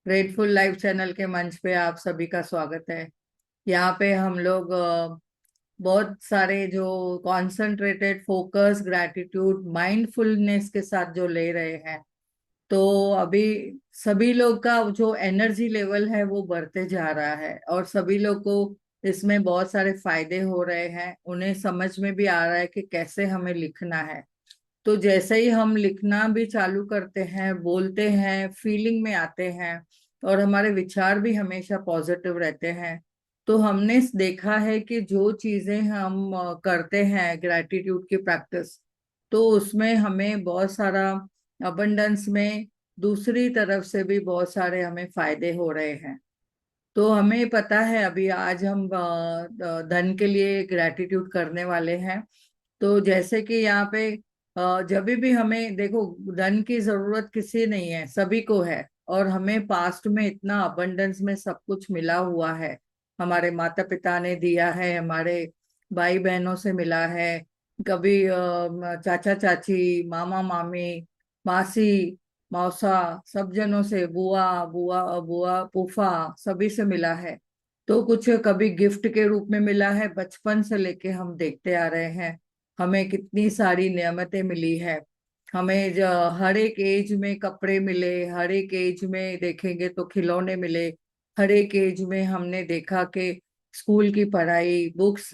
Grateful life channel के मंच पे आप सभी का स्वागत है। यहाँ पे हम लोग बहुत सारे जो कॉन्सेंट्रेटेड फोकस ग्रैटिट्यूड माइंडफुलनेस के साथ जो ले रहे हैं। तो अभी सभी लोग का जो एनर्जी लेवल है वो बढ़ते जा रहा है और सभी लोग को इसमें बहुत सारे फायदे हो रहे हैं। उन्हें समझ में भी आ रहा है कि कैसे हमें लिखना है। तो जैसे ही हम लिखना भी चालू करते हैं, बोलते हैं, फीलिंग में आते हैं और हमारे विचार भी हमेशा पॉजिटिव रहते हैं। तो हमने देखा है कि जो चीजें हम करते हैं ग्रैटिट्यूड की प्रैक्टिस, तो उसमें हमें बहुत सारा अबंडेंस में दूसरी तरफ से भी बहुत सारे हमें फायदे हो रहे हैं। तो हमें पता है अभी आज हम धन के लिए ग्रैटिट्यूड करने वाले हैं। तो जैसे कि यहाँ पे जब भी हमें देखो, धन की जरूरत किसी नहीं है, सभी को है। और हमें पास्ट में इतना अबंडेंस में सब कुछ मिला हुआ है। हमारे माता पिता ने दिया है, हमारे भाई बहनों से मिला है, कभी चाचा चाची, मामा मामी, मासी, मौसा, सब जनों से, बुआ बुआ बुआ फूफा, सभी से मिला है। तो कुछ कभी गिफ्ट के रूप में मिला है, बचपन से लेके हम देखते आ रहे हैं। हमें कितनी सारी नेमतें मिली है। हमें हर एक एज में कपड़े मिले, हर एक एज में देखेंगे तो खिलौने मिले। हर एक एज में हमने देखा कि स्कूल की पढ़ाई, बुक्स,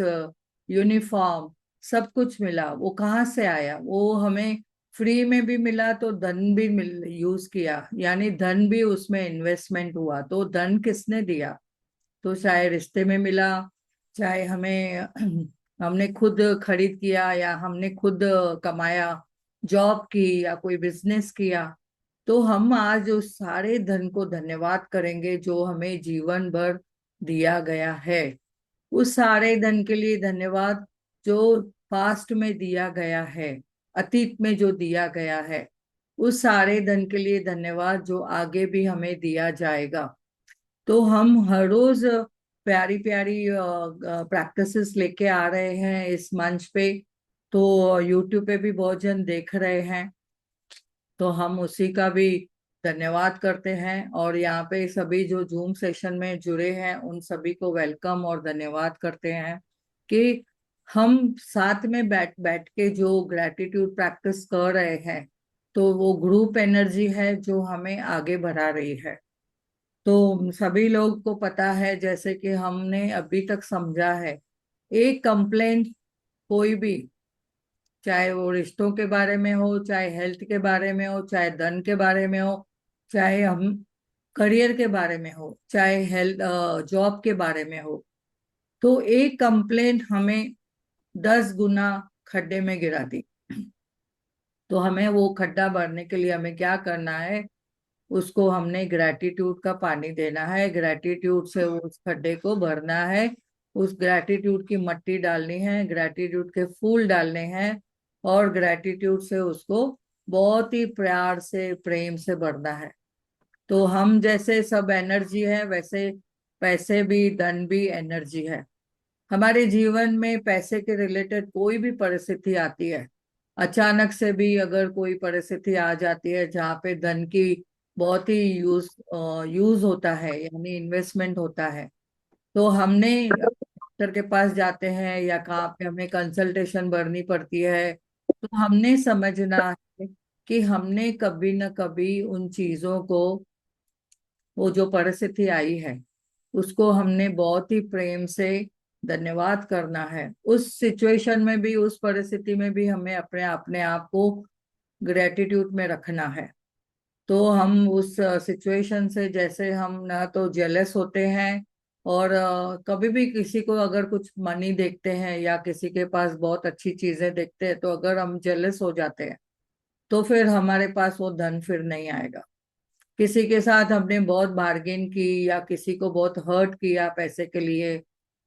यूनिफॉर्म, सब कुछ मिला। वो कहाँ से आया? वो हमें फ्री में भी मिला, तो धन भी मिल यूज किया, यानी धन भी उसमें इन्वेस्टमेंट हुआ। तो धन किसने दिया? तो चाहे रिश्ते में मिला, चाहे हमें हमने खुद खरीद किया या हमने खुद कमाया, जॉब की या कोई बिजनेस किया। तो हम आज उस सारे धन को धन्यवाद करेंगे जो हमें जीवन भर दिया गया है। उस सारे धन के लिए धन्यवाद जो पास्ट में दिया गया है, अतीत में जो दिया गया है। उस सारे धन के लिए धन्यवाद जो आगे भी हमें दिया जाएगा। तो हम हर रोज प्यारी प्यारी प्रैक्टिसेस लेके आ रहे हैं इस मंच पे। तो यूट्यूब पे भी बहुत जन देख रहे हैं। तो हम उसी का भी धन्यवाद करते हैं और यहाँ पे सभी जो जूम सेशन में जुड़े हैं उन सभी को वेलकम और धन्यवाद करते हैं कि हम साथ में बैठ बैठ के जो ग्रैटिट्यूड प्रैक्टिस कर रहे हैं। तो वो ग्रुप एनर्जी है जो हमें आगे बढ़ा रही है। तो सभी लोग को पता है, जैसे कि हमने अभी तक समझा है, एक कंप्लेंट कोई भी, चाहे वो रिश्तों के बारे में हो, चाहे हेल्थ के बारे में हो, चाहे धन के बारे में हो, चाहे हम करियर के बारे में हो, चाहे हेल्थ जॉब के बारे में हो, तो एक कंप्लेंट हमें 10 गुना खड्डे में गिरा दी। तो हमें वो खड्डा भरने के लिए हमें क्या करना है? उसको हमने ग्रैटिट्यूड का पानी देना है, ग्रैटिट्यूड से उस खड्डे को भरना है। उस ग्रैटिट्यूड की मट्टी डालनी है, ग्रैटिट्यूड के फूल डालने हैं और ग्रैटिट्यूड से उसको बहुत ही प्यार से, प्रेम से भरना है। तो हम जैसे सब एनर्जी है, वैसे पैसे भी, धन भी एनर्जी है। हमारे जीवन में पैसे के रिलेटेड कोई भी परिस्थिति आती है, अचानक से भी अगर कोई परिस्थिति आ जाती है जहाँ पे धन की बहुत ही यूज होता है, यानी इन्वेस्टमेंट होता है, तो हमने डॉक्टर के पास जाते हैं या कहाँ पे हमें कंसल्टेशन भरनी पड़ती है। तो हमने समझना है कि हमने कभी न कभी उन चीजों को, वो जो परिस्थिति आई है, उसको हमने बहुत ही प्रेम से धन्यवाद करना है। उस सिचुएशन में भी, उस परिस्थिति में भी हमें अपने अपने आप को ग्रेटिट्यूड में रखना है। तो हम उस सिचुएशन से, जैसे हम ना तो जेलस होते हैं, और कभी भी किसी को अगर कुछ मनी देखते हैं या किसी के पास बहुत अच्छी चीजें देखते हैं, तो अगर हम जेलस हो जाते हैं तो फिर हमारे पास वो धन फिर नहीं आएगा। किसी के साथ हमने बहुत बार्गेन की या किसी को बहुत हर्ट किया पैसे के लिए,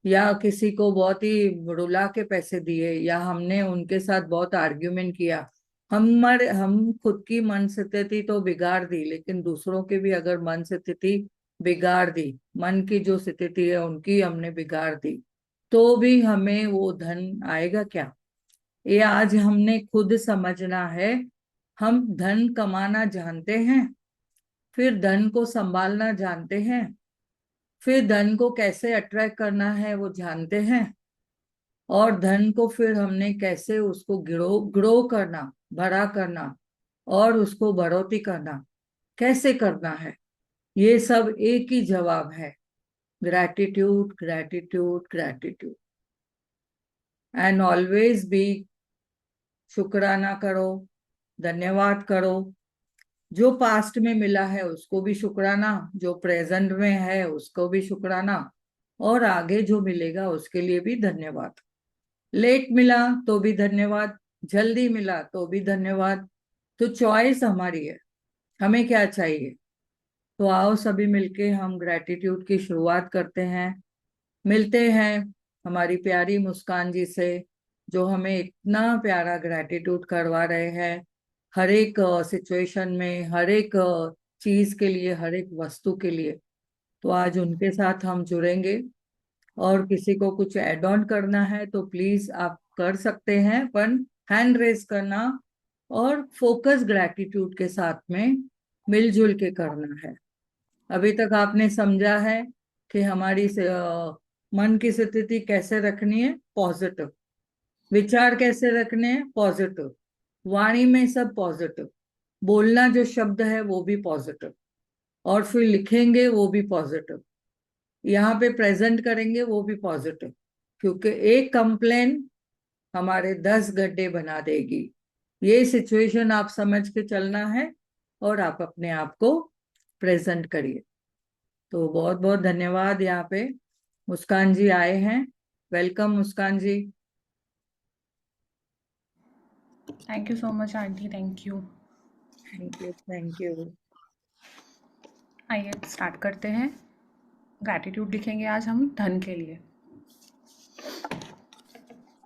या किसी को बहुत ही रुला के पैसे दिए, या हमने उनके साथ बहुत आर्ग्यूमेंट किया, हम खुद की मन स्थिति तो बिगाड़ दी, लेकिन दूसरों की भी अगर मन स्थिति बिगाड़ दी, मन की जो स्थिति है उनकी हमने बिगाड़ दी, तो भी हमें वो धन आएगा क्या? ये आज हमने खुद समझना है। हम धन कमाना जानते हैं, फिर धन को संभालना जानते हैं, फिर धन को कैसे अट्रैक्ट करना है वो जानते हैं, और धन को फिर हमने कैसे उसको ग्रो ग्रो करना, बड़ा करना, और उसको बढ़ोतरी करना कैसे करना है, ये सब एक ही जवाब है, gratitude, gratitude, gratitude. And always be, शुक्राना करो, धन्यवाद करो। जो पास्ट में मिला है उसको भी शुक्राना, जो प्रेजेंट में है उसको भी शुक्राना, और आगे जो मिलेगा उसके लिए भी धन्यवाद। लेट मिला तो भी धन्यवाद, जल्दी मिला तो भी धन्यवाद। तो चॉइस हमारी है, हमें क्या चाहिए। तो आओ सभी मिलके हम ग्रैटिट्यूड की शुरुआत करते हैं। मिलते हैं हमारी प्यारी मुस्कान जी से, जो हमें इतना प्यारा ग्रैटिट्यूड करवा रहे हैं, हर एक सिचुएशन में, हर एक चीज के लिए, हर एक वस्तु के लिए। तो आज उनके साथ हम जुड़ेंगे, और किसी को कुछ ऐड ऑन करना है तो प्लीज आप कर सकते हैं, पर हैंड रेस करना, और फोकस ग्रैटिट्यूड के साथ में मिलजुल के करना है। अभी तक आपने समझा है कि हमारी मन की स्थिति कैसे रखनी है, पॉजिटिव। विचार कैसे रखने हैं, पॉजिटिव। वाणी में सब पॉजिटिव, बोलना जो शब्द है वो भी पॉजिटिव, और फिर लिखेंगे वो भी पॉजिटिव, यहाँ पे प्रेजेंट करेंगे वो भी पॉजिटिव। क्योंकि एक कंप्लेन हमारे 10 गड्ढे बना देगी। ये सिचुएशन आप समझ के चलना है, और आप अपने आप को प्रेजेंट करिए। तो बहुत बहुत धन्यवाद। यहाँ पे मुस्कान जी आए हैं, welcome Muskan ji. Thank you so much aunty, thank you. Thank you, thank you. आइए स्टार्ट करते हैं। ग्रैटिट्यूड लिखेंगे आज हम धन के लिए।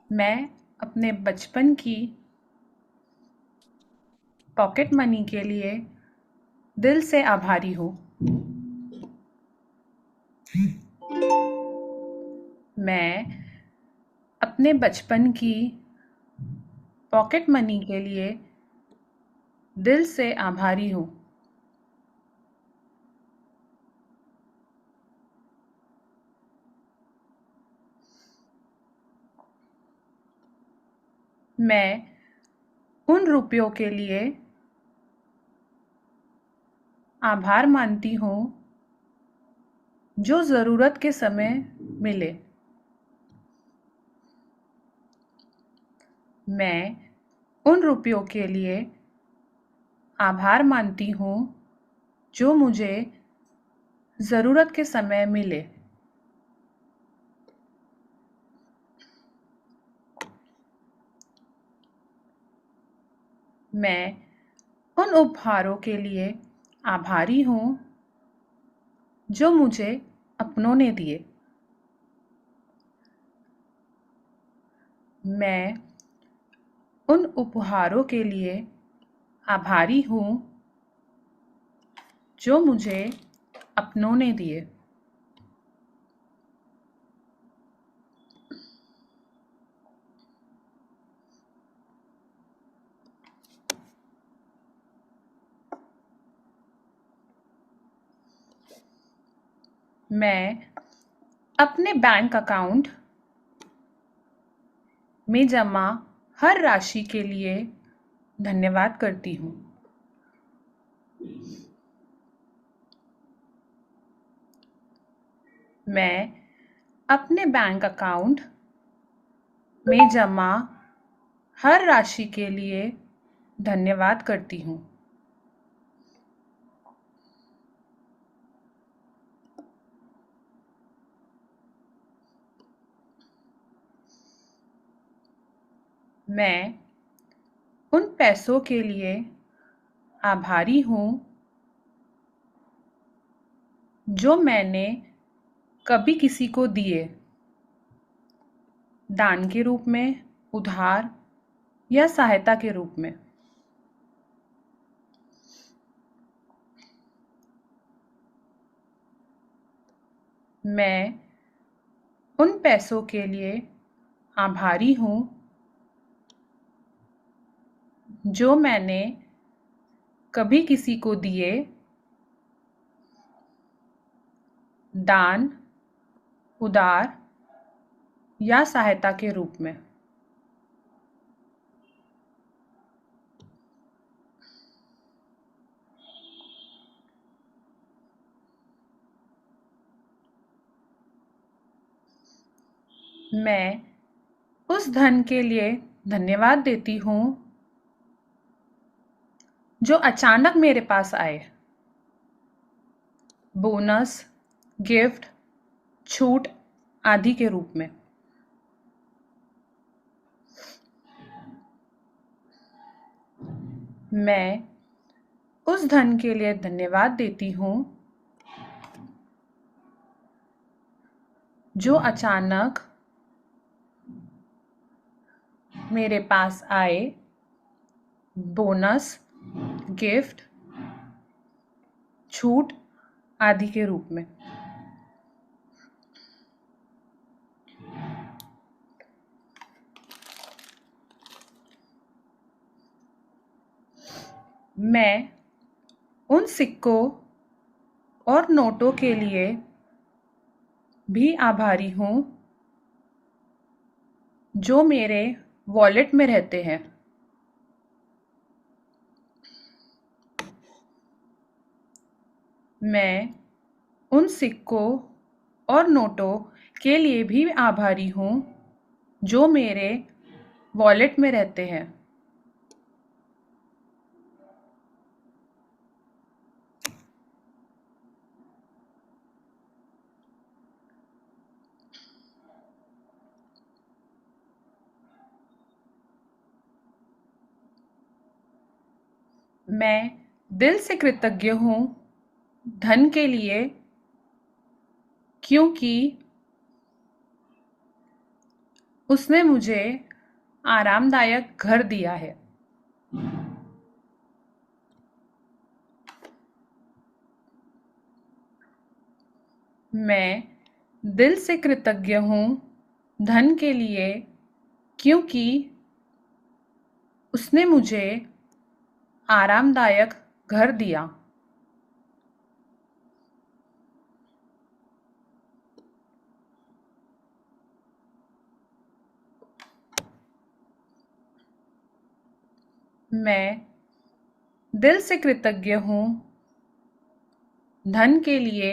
मैं अपने बचपन की पॉकेट मनी के लिए दिल से आभारी हूँ। मैं अपने बचपन की पॉकेट मनी के लिए दिल से आभारी हूँ। मैं उन रुपयों के लिए आभार मानती हूँ जो ज़रूरत के समय मिले। मैं उन रुपयों के लिए आभार मानती हूँ जो मुझे ज़रूरत के समय मिले। मैं उन उपहारों के लिए आभारी हूँ जो मुझे अपनों ने दिए। मैं उन उपहारों के लिए आभारी हूँ जो मुझे अपनों ने दिए। मैं अपने बैंक अकाउंट में जमा हर राशि के लिए धन्यवाद करती हूँ। मैं अपने बैंक अकाउंट में जमा हर राशि के लिए धन्यवाद करती हूँ। मैं उन पैसों के लिए आभारी हूँ जो मैंने कभी किसी को दिए, दान के रूप में, उधार या सहायता के रूप में। मैं उन पैसों के लिए आभारी हूँ जो मैंने कभी किसी को दिए, दान, उदार या सहायता के रूप में। मैं उस धन के लिए धन्यवाद देती हूँ जो अचानक मेरे पास आए। बोनस, गिफ्ट, छूट आदि के रूप में। मैं उस धन के लिए धन्यवाद देती हूँ जो अचानक मेरे पास आए। बोनस, गिफ्ट, छूट आदि के रूप में। मैं उन सिक्कों और नोटों के लिए भी आभारी हूँ जो मेरे वॉलेट में रहते हैं। मैं उन सिक्कों और नोटों के लिए भी आभारी हूँ जो मेरे वॉलेट में रहते हैं। मैं दिल से कृतज्ञ हूँ धन के लिए, क्योंकि उसने मुझे आरामदायक घर दिया है। मैं दिल से कृतज्ञ हूँ धन के लिए, क्योंकि उसने मुझे आरामदायक घर दिया। मैं दिल से कृतज्ञ हूँ धन के लिए,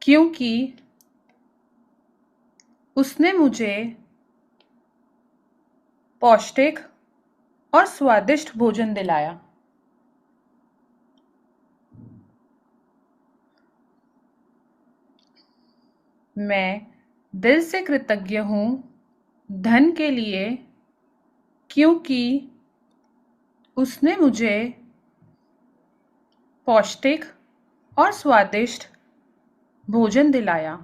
क्योंकि उसने मुझे पौष्टिक और स्वादिष्ट भोजन दिलाया। मैं दिल से कृतज्ञ हूँ धन के लिए, क्योंकि उसने मुझे पौष्टिक और स्वादिष्ट भोजन दिलाया।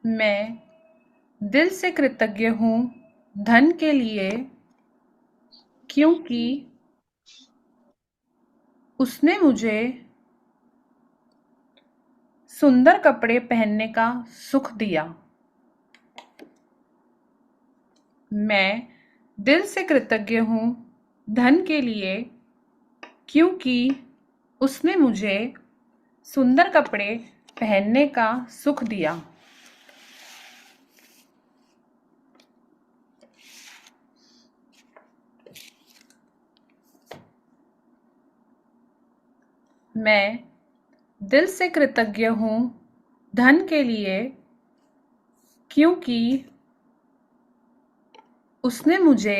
मैं दिल से कृतज्ञ हूँ धन के लिए, क्योंकि उसने मुझे सुंदर कपड़े पहनने का सुख दिया। मैं दिल से कृतज्ञ हूँ धन के लिए, क्योंकि उसने मुझे सुंदर कपड़े पहनने का सुख दिया। मैं दिल से कृतज्ञ हूँ धन के लिए, क्योंकि उसने मुझे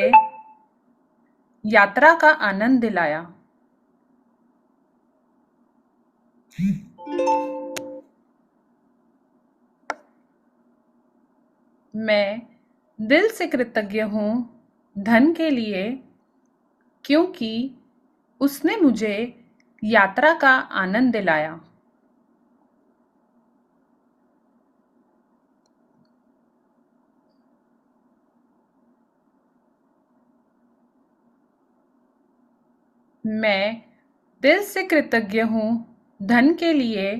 यात्रा का आनंद दिलाया। मैं दिल से कृतज्ञ हूँ धन के लिए, क्योंकि उसने मुझे यात्रा का आनंद दिलाया। मैं दिल से कृतज्ञ हूँ धन के लिए,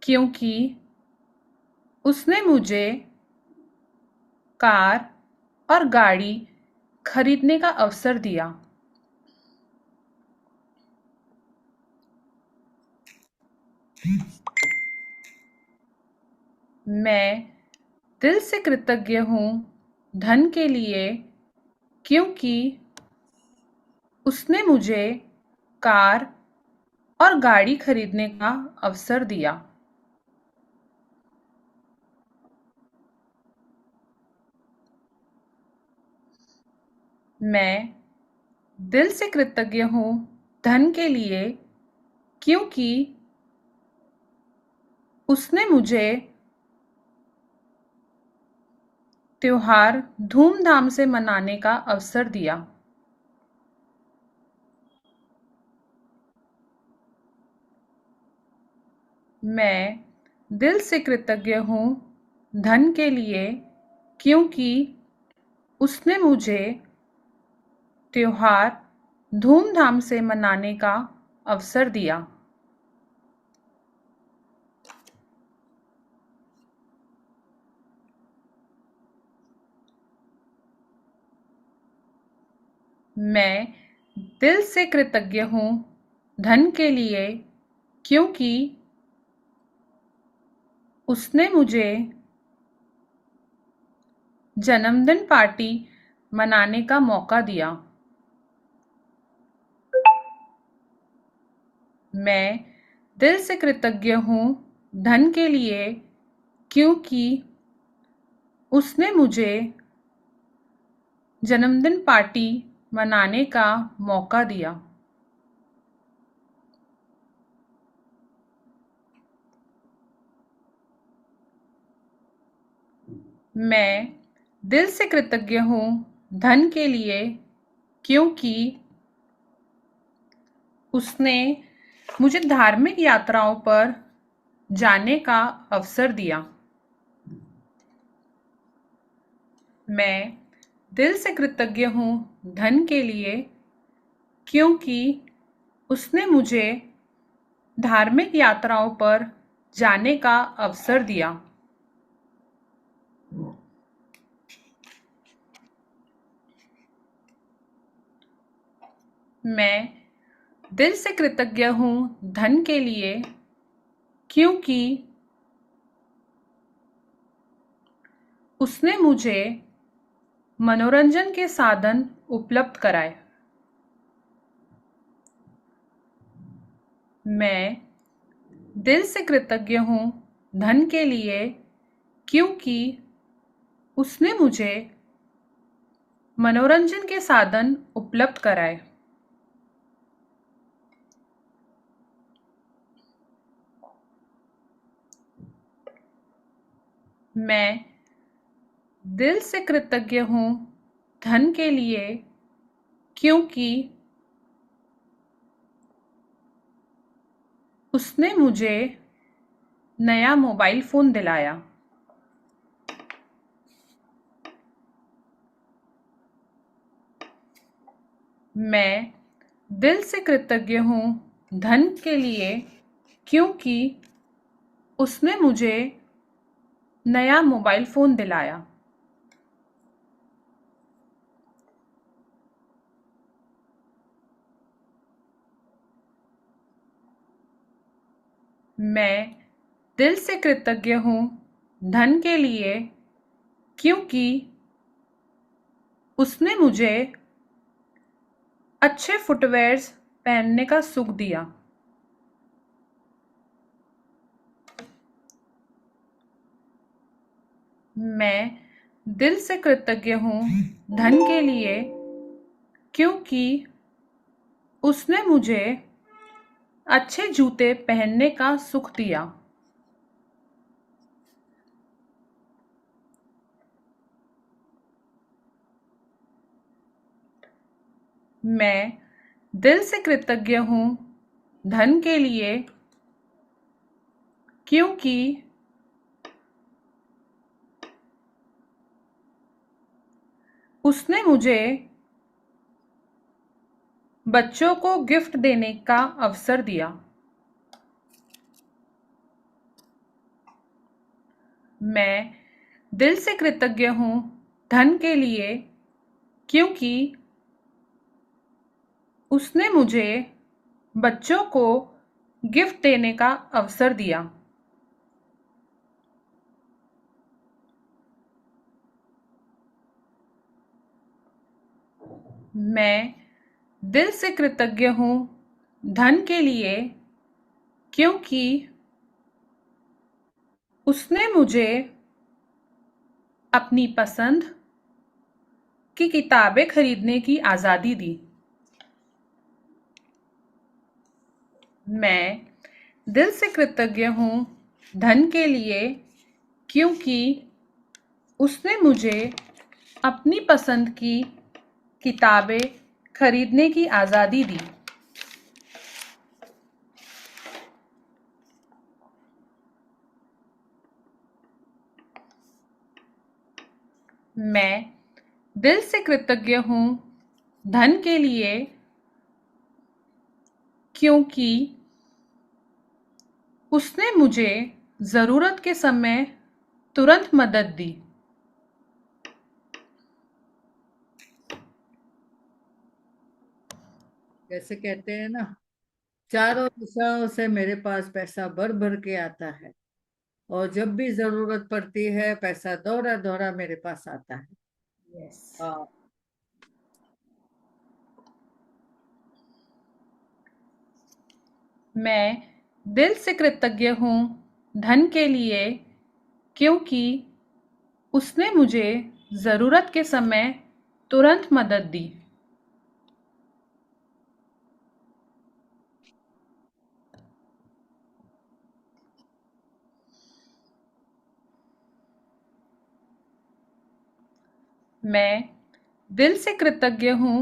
क्योंकि उसने मुझे कार, और गाड़ी खरीदने का अवसर दिया। मैं दिल से कृतज्ञ हूँ धन के लिए, क्योंकि उसने मुझे कार और गाड़ी खरीदने का अवसर दिया। मैं दिल से कृतज्ञ हूँ धन के लिए, क्योंकि उसने मुझे त्योहार धूमधाम से मनाने का अवसर दिया। मैं दिल से कृतज्ञ हूँ धन के लिए, क्योंकि उसने मुझे त्योहार धूमधाम से मनाने का अवसर दिया। मैं दिल से कृतज्ञ हूँ धन के लिए, क्योंकि उसने मुझे जन्मदिन पार्टी मनाने का मौका दिया। मैं दिल से कृतज्ञ हूँ धन के लिए, क्योंकि उसने मुझे जन्मदिन पार्टी मनाने का मौका दिया। मैं दिल से कृतज्ञ हूँ धन के लिए, क्योंकि उसने मुझे धार्मिक यात्राओं पर जाने का अवसर दिया। मैं दिल से कृतज्ञ हूँ धन के लिए, क्योंकि उसने मुझे धार्मिक यात्राओं पर जाने का अवसर दिया। मैं दिल से कृतज्ञ हूँ धन के लिए, क्योंकि उसने मुझे मनोरंजन के साधन उपलब्ध कराए। मैं दिल से कृतज्ञ हूँ धन के लिए, क्योंकि उसने मुझे मनोरंजन के साधन उपलब्ध कराए। मैं दिल से कृतज्ञ हूँ धन के लिए, क्योंकि उसने मुझे नया मोबाइल फ़ोन दिलाया। मैं दिल से कृतज्ञ हूँ धन के लिए, क्योंकि उसने मुझे नया मोबाइल फ़ोन दिलाया। मैं दिल से कृतज्ञ हूँ धन के लिए, क्योंकि उसने मुझे अच्छे फुटवेयर्स पहनने का सुख दिया। मैं दिल से कृतज्ञ हूँ धन के लिए, क्योंकि उसने मुझे अच्छे जूते पहनने का सुख दिया। मैं दिल से कृतज्ञ हूँ धन के लिए, क्योंकि उसने मुझे बच्चों को गिफ्ट देने का अवसर दिया। मैं दिल से कृतज्ञ हूँ धन के लिए, क्योंकि उसने मुझे बच्चों को गिफ्ट देने का अवसर दिया। मैं दिल से कृतज्ञ हूँ धन के लिए, क्योंकि उसने मुझे अपनी पसंद की किताबें खरीदने की आज़ादी दी। मैं दिल से कृतज्ञ हूँ धन के लिए, क्योंकि उसने मुझे अपनी पसंद की किताबें खरीदने की आज़ादी दी। मैं दिल से कृतज्ञ हूँ धन के लिए, क्योंकि उसने मुझे ज़रूरत के समय तुरंत मदद दी। जैसे कहते हैं ना, चारों दिशाओं से मेरे पास पैसा भर भर के आता है, और जब भी जरूरत पड़ती है पैसा दौड़ा दौड़ा मेरे पास आता है। यस। हाँ। मैं दिल से कृतज्ञ हूँ धन के लिए, क्योंकि उसने मुझे ज़रूरत के समय तुरंत मदद दी। मैं दिल से कृतज्ञ हूँ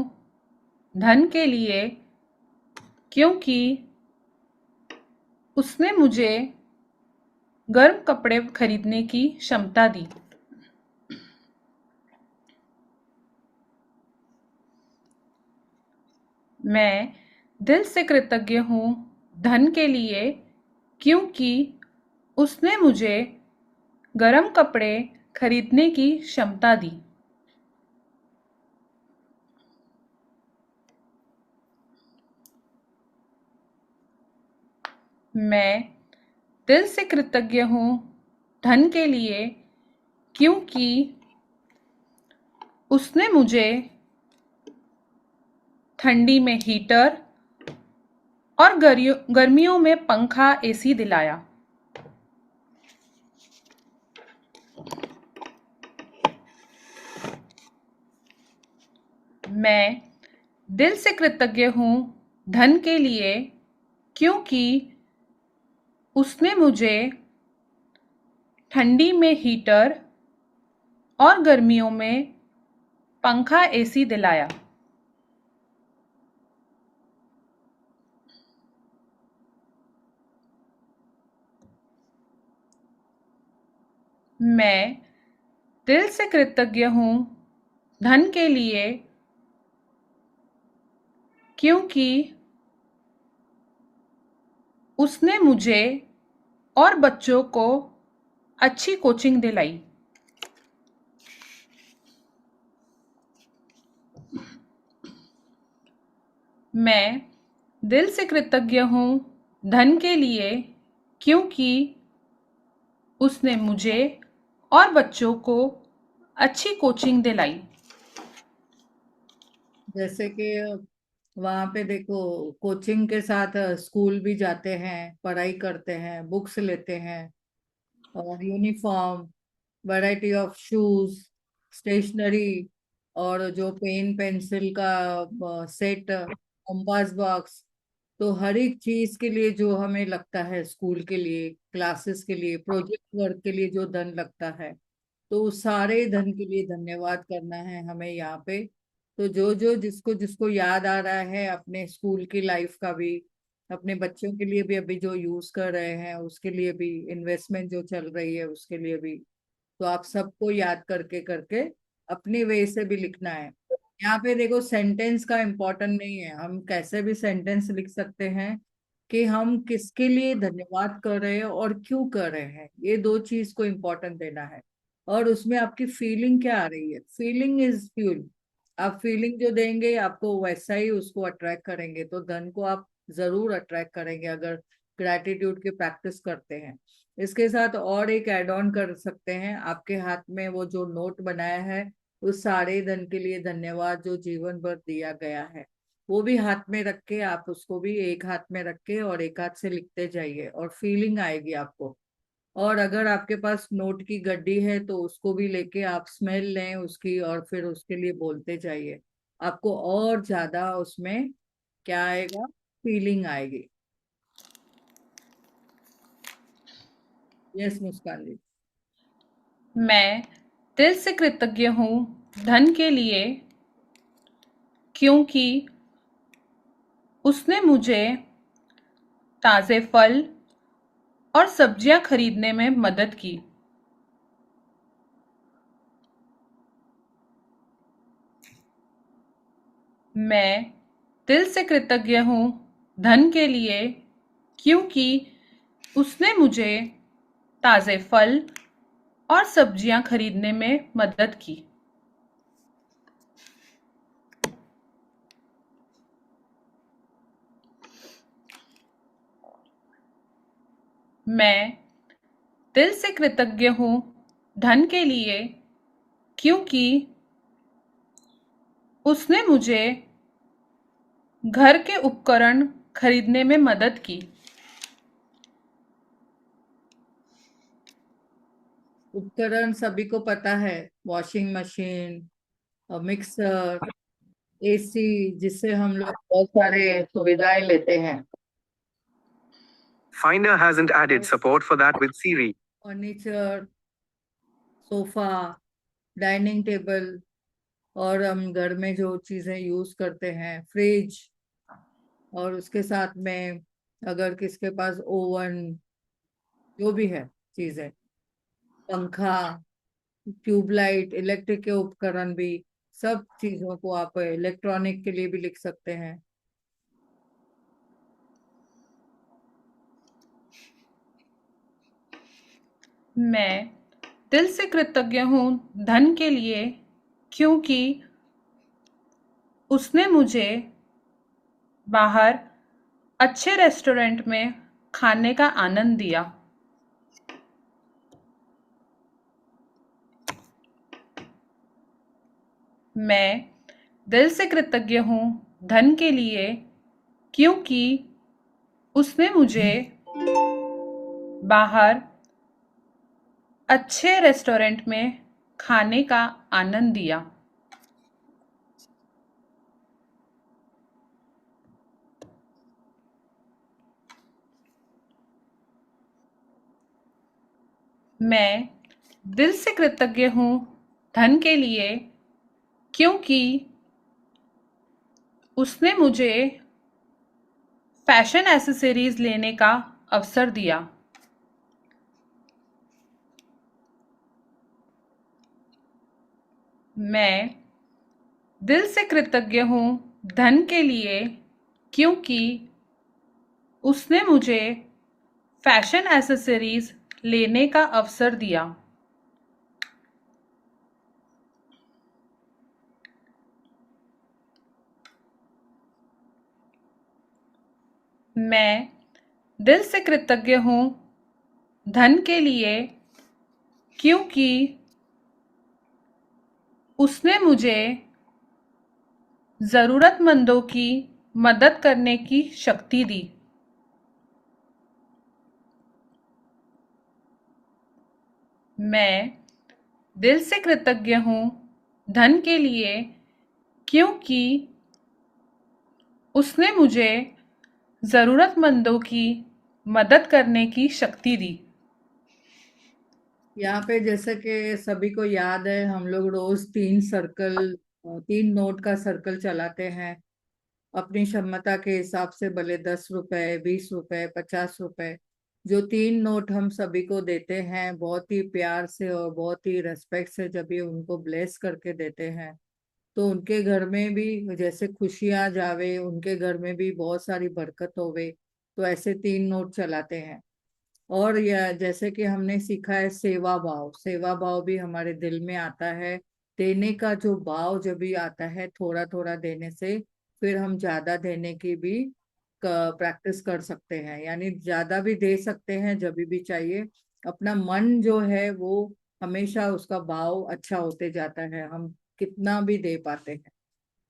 धन के लिए, क्योंकि उसने मुझे गर्म कपड़े खरीदने की क्षमता दी। मैं दिल से कृतज्ञ हूँ धन के लिए, क्योंकि उसने मुझे गर्म कपड़े खरीदने की क्षमता दी। मैं दिल से कृतज्ञ हूँ धन के लिए, क्योंकि उसने मुझे ठंडी में हीटर और गर्मियों में पंखा एसी दिलाया। मैं दिल से कृतज्ञ हूँ धन के लिए, क्योंकि उसने मुझे ठंडी में हीटर और गर्मियों में पंखा एसी दिलाया। मैं दिल से कृतज्ञ हूँ धन के लिए, क्योंकि उसने मुझे और बच्चों को अच्छी कोचिंग दिलाई। मैं दिल से कृतज्ञ हूँ धन के लिए, क्योंकि उसने मुझे और बच्चों को अच्छी कोचिंग दिलाई। जैसे कि वहां पे देखो, कोचिंग के साथ स्कूल भी जाते हैं, पढ़ाई करते हैं, बुक्स लेते हैं, और uniform, variety of shoes, stationery, और जो पेन पेंसिल का सेट, कंपास बॉक्स। तो हर एक चीज के लिए जो हमें लगता है, स्कूल के लिए, क्लासेस के लिए, प्रोजेक्ट वर्क के लिए जो धन लगता है, तो उस सारे धन के लिए धन्यवाद करना है हमें यहाँ पे। तो जो जो जिसको जिसको याद आ रहा है अपने स्कूल की लाइफ का भी, अपने बच्चों के लिए भी अभी जो यूज कर रहे हैं उसके लिए भी, इन्वेस्टमेंट जो चल रही है उसके लिए भी, तो आप सबको याद करके करके अपनी वे से भी लिखना है। यहाँ पे देखो, सेंटेंस का इम्पोर्टेंट नहीं है, हम कैसे भी सेंटेंस लिख सकते हैं कि हम किसके लिए धन्यवाद कर रहे हैं और क्यों कर रहे हैं, ये दो चीज को इम्पोर्टेंट देना है। और उसमें आपकी फीलिंग क्या आ रही है। Feeling is fuel. आप फीलिंग जो देंगे आपको वैसा ही उसको अट्रैक्ट करेंगे, तो धन को आप जरूर अट्रैक्ट करेंगे अगर ग्रैटिट्यूड की प्रैक्टिस करते हैं। इसके साथ और एक एड ऑन कर सकते हैं, आपके हाथ में वो जो नोट बनाया है उस सारे धन के लिए धन्यवाद जो जीवन भर दिया गया है, वो भी हाथ में रख के आप उसको भी एक हाथ में रख के और एक हाथ से लिखते जाइए और फीलिंग आएगी आपको। और अगर आपके पास नोट की गड्डी है तो उसको भी लेके आप स्मेल लें उसकी और फिर उसके लिए बोलते जाइए। आपको और ज्यादा उसमें क्या आएगा, फीलिंग आएगी। यस मुस्कान जी। मैं दिल से कृतज्ञ हूँ धन के लिए, क्योंकि उसने मुझे ताज़े फल और सब्जियां खरीदने में मदद की। मैं दिल से कृतज्ञ हूँ धन के लिए, क्योंकि उसने मुझे ताज़े फल और सब्जियां खरीदने में मदद की। मैं दिल से कृतज्ञ हूँ धन के लिए, क्योंकि उसने मुझे घर के उपकरण खरीदने में मदद की। उपकरण सभी को पता है, वॉशिंग मशीन और मिक्सर, एसी, जिससे हम लोग बहुत सारे सुविधाएं लेते हैं। Finder hasn't added support for that with Siri. Furniture, sofa, dining table, और हम घर में जो चीजें यूज करते हैं, फ्रिज, और उसके साथ में अगर किसके पास ओवन, जो भी है चीजें, पंखा, ट्यूबलाइट, इलेक्ट्रिक के उपकरण भी, सब चीजों को आप इलेक्ट्रॉनिक के लिए भी लिख सकते हैं। मैं दिल से कृतज्ञ हूँ धन के लिए, क्योंकि उसने मुझे बाहर अच्छे रेस्टोरेंट में खाने का आनंद दिया। मैं दिल से कृतज्ञ हूँ धन के लिए, क्योंकि उसने मुझे बाहर अच्छे रेस्टोरेंट में खाने का आनंद दिया। मैं दिल से कृतज्ञ हूँ धन के लिए, क्योंकि उसने मुझे फैशन एसेसरीज लेने का अवसर दिया। मैं दिल से कृतज्ञ हूँ धन के लिए, क्योंकि उसने मुझे फैशन एसेसरीज लेने का अवसर दिया। मैं दिल से कृतज्ञ हूँ धन के लिए, क्योंकि उसने मुझे ज़रूरतमंदों की मदद करने की शक्ति दी। मैं दिल से कृतज्ञ हूँ धन के लिए, क्योंकि उसने मुझे ज़रूरतमंदों की मदद करने की शक्ति दी। यहाँ पे जैसे कि सभी को याद है, हम लोग रोज 3 सर्कल, 3 नोट का सर्कल चलाते हैं अपनी क्षमता के हिसाब से, भले 10 रुपए, 20 रुपए, 50 रुपए। जो 3 नोट हम सभी को देते हैं बहुत ही प्यार से और बहुत ही रेस्पेक्ट से, जब ये उनको ब्लेस करके देते हैं तो उनके घर में भी जैसे खुशियां जावे, उनके घर में भी बहुत सारी बरकत होवे। तो ऐसे 3 नोट चलाते हैं। और यह जैसे कि हमने सीखा है सेवा भाव, सेवा भाव भी हमारे दिल में आता है। देने का जो भाव जब भी आता है, थोड़ा थोड़ा देने से फिर हम ज्यादा देने की भी प्रैक्टिस कर सकते हैं, यानी ज्यादा भी दे सकते हैं जब भी चाहिए। अपना मन जो है वो हमेशा उसका भाव अच्छा होते जाता है, हम कितना भी दे पाते हैं।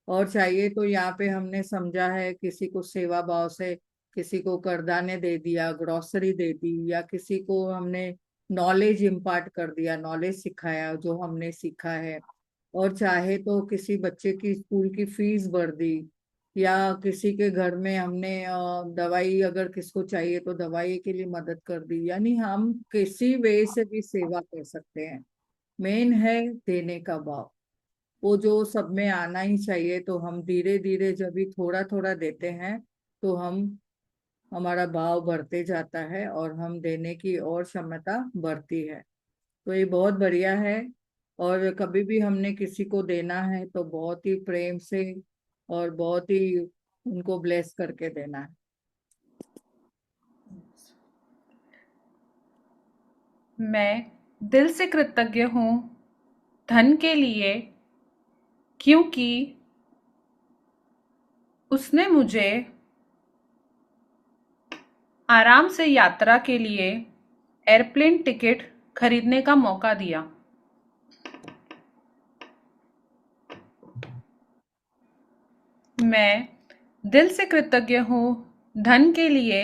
और चाहिए तो यहाँ पे हमने समझा है, किसी को सेवा भाव से किसी को करदाने दे दिया, ग्रोसरी दे दी, या किसी को हमने नॉलेज इम्पार्ट कर दिया, नॉलेज सिखाया जो हमने सीखा है। और चाहे तो किसी बच्चे की स्कूल की फीस भर दी, या किसी के घर में हमने दवाई अगर किसको चाहिए तो दवाई के लिए मदद कर दी, यानी हम किसी वे से भी सेवा कर सकते हैं। मेन है देने का भाव, वो जो सब में आना ही चाहिए। तो हम धीरे धीरे जब भी थोड़ा थोड़ा देते हैं तो हम हमारा भाव बढ़ते जाता है और हम देने की और क्षमता बढ़ती है। तो ये बहुत बढ़िया है। और कभी भी हमने किसी को देना है तो बहुत ही प्रेम से और बहुत ही उनको ब्लेस करके देना है। मैं दिल से कृतज्ञ हूँ धन के लिए, क्योंकि उसने मुझे आराम से यात्रा के लिए एयरप्लेन टिकट खरीदने का मौका दिया। मैं दिल से कृतज्ञ हूँ धन के लिए,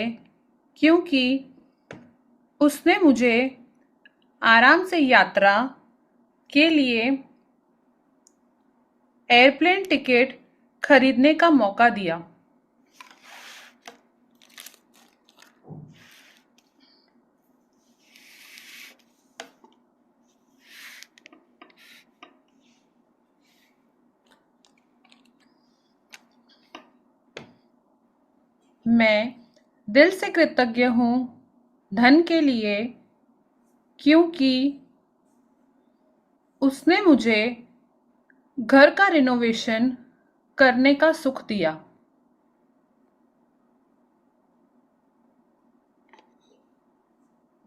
क्योंकि उसने मुझे आराम से यात्रा के लिए एयरप्लेन टिकट खरीदने का मौका दिया। मैं दिल से कृतज्ञ हूँ धन के लिए, क्योंकि उसने मुझे घर का रिनोवेशन करने का सुख दिया।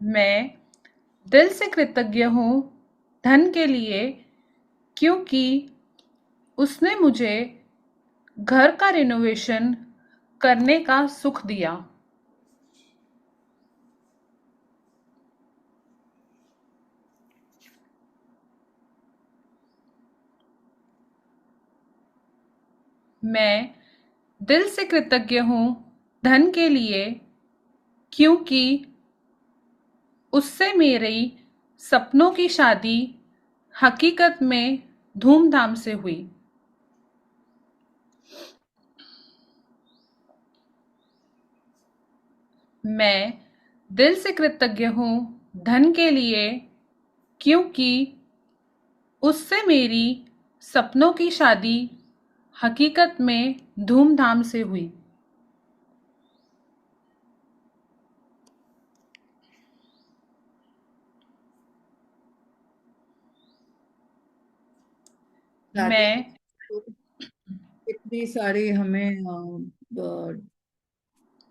मैं दिल से कृतज्ञ हूँ धन के लिए, क्योंकि उसने मुझे घर का रिनोवेशन करने का सुख दिया। मैं दिल से कृतज्ञ हूँ धन के लिए, क्योंकि उससे मेरी सपनों की शादी हकीकत में धूमधाम से हुई। मैं दिल से कृतज्ञ हूँ धन के लिए, क्योंकि उससे मेरी सपनों की शादी हकीकत में धूमधाम से हुई। शादी मैं तो इतनी सारी हमें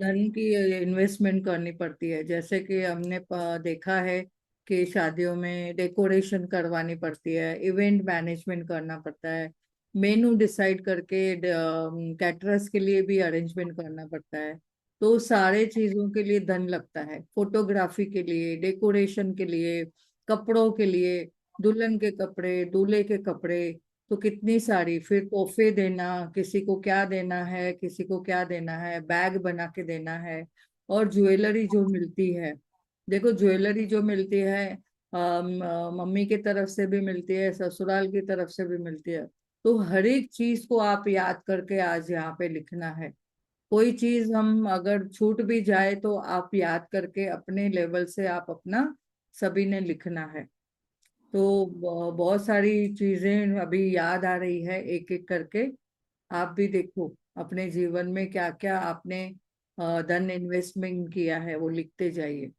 धन की इन्वेस्टमेंट करनी पड़ती है। जैसे कि हमने देखा है कि शादियों में डेकोरेशन करवानी पड़ती है, इवेंट मैनेजमेंट करना पड़ता है, मेनू डिसाइड करके कैटरर्स के लिए भी अरेंजमेंट करना पड़ता है। तो सारे चीजों के लिए धन लगता है, फोटोग्राफी के लिए, डेकोरेशन के लिए, कपड़ों के लिए, दुल्हन के कपड़े, दूल्हे के कपड़े, तो कितनी सारी, फिर तोहफे देना, किसी को क्या देना है, किसी को क्या देना है, बैग बना के देना है। और ज्वेलरी जो मिलती है, देखो ज्वेलरी जो मिलती है, मम्मी की तरफ से भी मिलती है, ससुराल की तरफ से भी मिलती है। तो हर एक चीज को आप याद करके आज यहाँ पे लिखना है। कोई चीज हम अगर छूट भी जाए तो आप याद करके अपने लेवल से आप अपना सभी ने लिखना है। तो बहुत सारी चीजें अभी याद आ रही है एक एक करके। आप भी देखो अपने जीवन में क्या क्या आपने धन इन्वेस्टमेंट किया है, वो लिखते जाइए।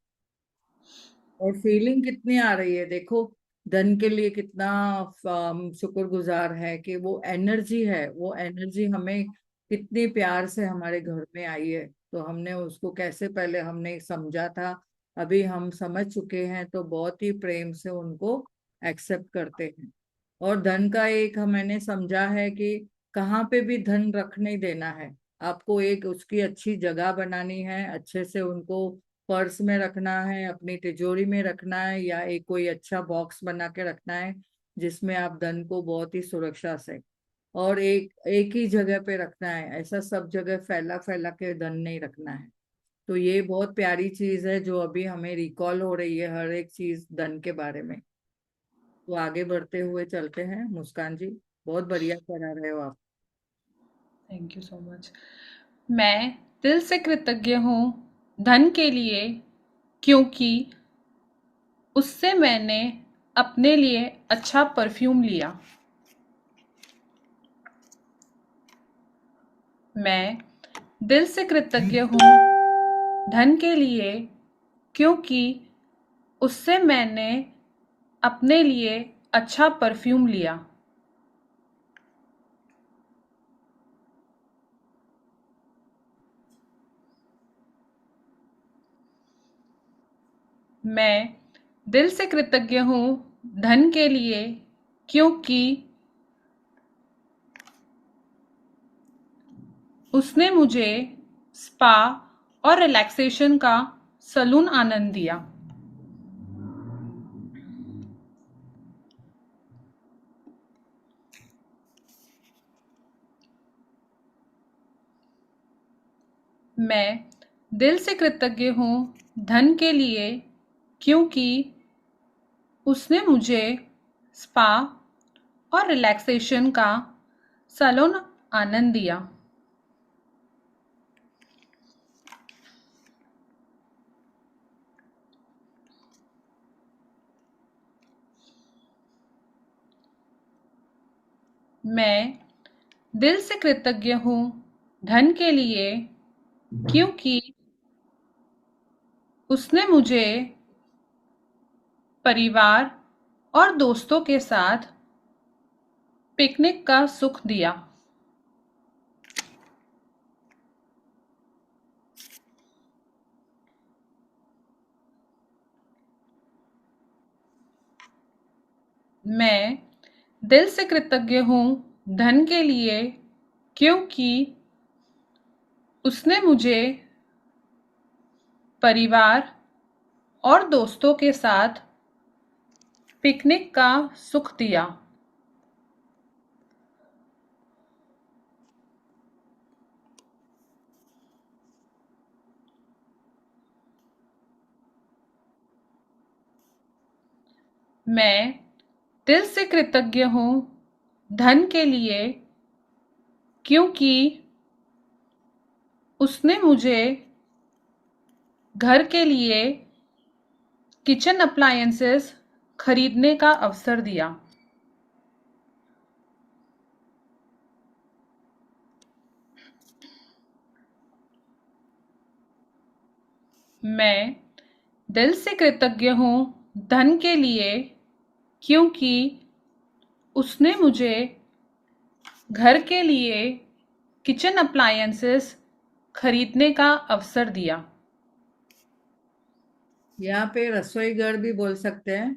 और फीलिंग कितनी आ रही है देखो, धन के लिए कितना शुक्रगुजार है कि वो एनर्जी है, वो एनर्जी हमें कितनी प्यार से हमारे घर में आई है। तो हमने उसको कैसे पहले हमने समझा था अभी हम समझ चुके हैं, तो बहुत ही प्रेम से उनको एक्सेप्ट करते हैं। और धन का एक मैंने समझा है कि कहाँ पे भी धन रख नहीं देना है। आपको एक उसकी अच्छी जगह बनानी है, अच्छे से उनको पर्स में रखना है, अपनी तिजोरी में रखना है, या एक कोई अच्छा बॉक्स बना के रखना है जिसमें आप धन को बहुत ही सुरक्षा से, और एक एक ही जगह पे रखना है। ऐसा सब जगह फैला फैला के धन नहीं रखना है। तो ये बहुत प्यारी चीज है जो अभी हमें रिकॉल हो रही है, हर एक चीज धन के बारे में। तो आगे बढ़ते हुए चलते हैं, मुस्कान जी, बहुत बढ़िया करा रहे हो आप। Thank you so much. मैं दिल से कृतज्ञ हूँ धन के लिए, क्योंकि उससे मैंने अपने लिए अच्छा परफ्यूम लिया। मैं दिल से कृतज्ञ हूँ धन के लिए, क्योंकि उससे मैंने अपने लिए अच्छा परफ्यूम लिया। मैं दिल से कृतज्ञ हूँ धन के लिए, क्योंकि उसने मुझे स्पा और रिलैक्सेशन का सलून आनंद दिया। मैं दिल से कृतज्ञ हूँ धन के लिए, क्योंकि उसने मुझे स्पा और रिलैक्सेशन का सैलून आनंद दिया। मैं दिल से कृतज्ञ हूँ धन के लिए, क्योंकि उसने मुझे परिवार और दोस्तों के साथ पिकनिक का सुख दिया। मैं दिल से कृतज्ञ हूँ धन के लिए, क्योंकि उसने मुझे परिवार और दोस्तों के साथ पिकनिक का सुख दिया। मैं दिल से कृतज्ञ हूँ धन के लिए, क्योंकि उसने मुझे घर के लिए किचन अप्लायंसेस खरीदने का अवसर दिया। मैं दिल से कृतज्ञ हूँ धन के लिए, क्योंकि उसने मुझे घर के लिए किचन अप्लायंसेस खरीदने का अवसर दिया। यहाँ पे रसोई घर भी बोल सकते हैं।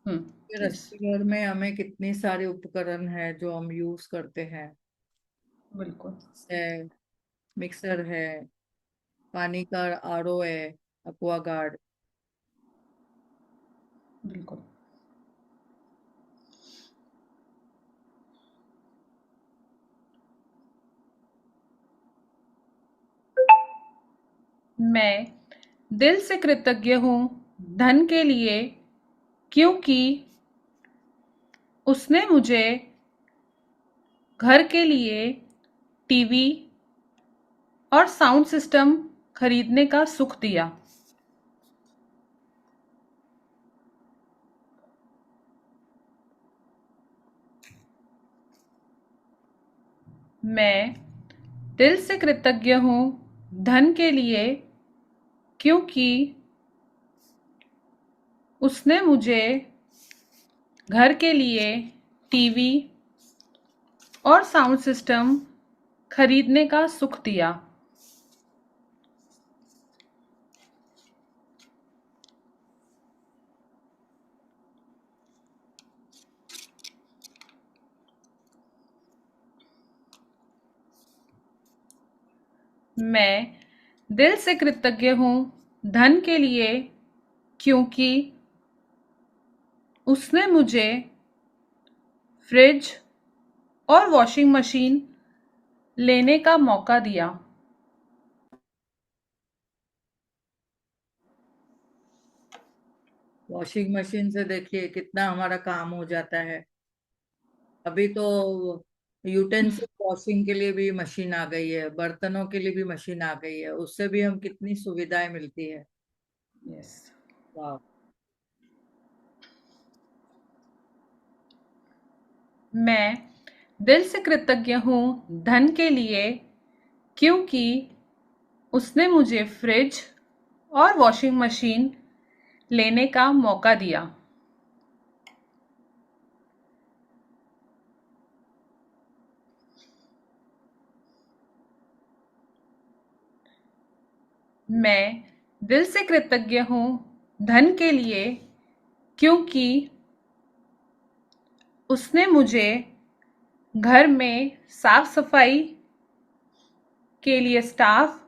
यस, रसोई घर में हमें कितनी सारे उपकरण है जो हम यूज करते हैं। बिल्कुल है, मिक्सर है, पानी का आरओ है, एक्वागार्ड। बिल्कुल। मैं दिल से कृतज्ञ हूँ धन के लिए, क्योंकि उसने मुझे घर के लिए टीवी और साउंड सिस्टम खरीदने का सुख दिया। मैं दिल से कृतज्ञ हूँ धन के लिए, क्योंकि उसने मुझे घर के लिए टीवी और साउंड सिस्टम खरीदने का सुख दिया। मैं दिल से कृतज्ञ हूँ धन के लिए, क्योंकि उसने मुझे फ्रिज और वॉशिंग मशीन लेने का मौका दिया। वॉशिंग मशीन से देखिए कितना हमारा काम हो जाता है। अभी तो यूटेंसिल वॉशिंग के लिए भी मशीन आ गई है, बर्तनों के लिए भी मशीन आ गई है, उससे भी हम कितनी सुविधाएं मिलती है। यस। वाह। मैं दिल से कृतज्ञ हूँ धन के लिए, क्योंकि उसने मुझे फ्रिज और वॉशिंग मशीन लेने का मौका दिया। मैं दिल से कृतज्ञ हूँ धन के लिए, क्योंकि उसने मुझे घर में साफ सफाई के लिए स्टाफ,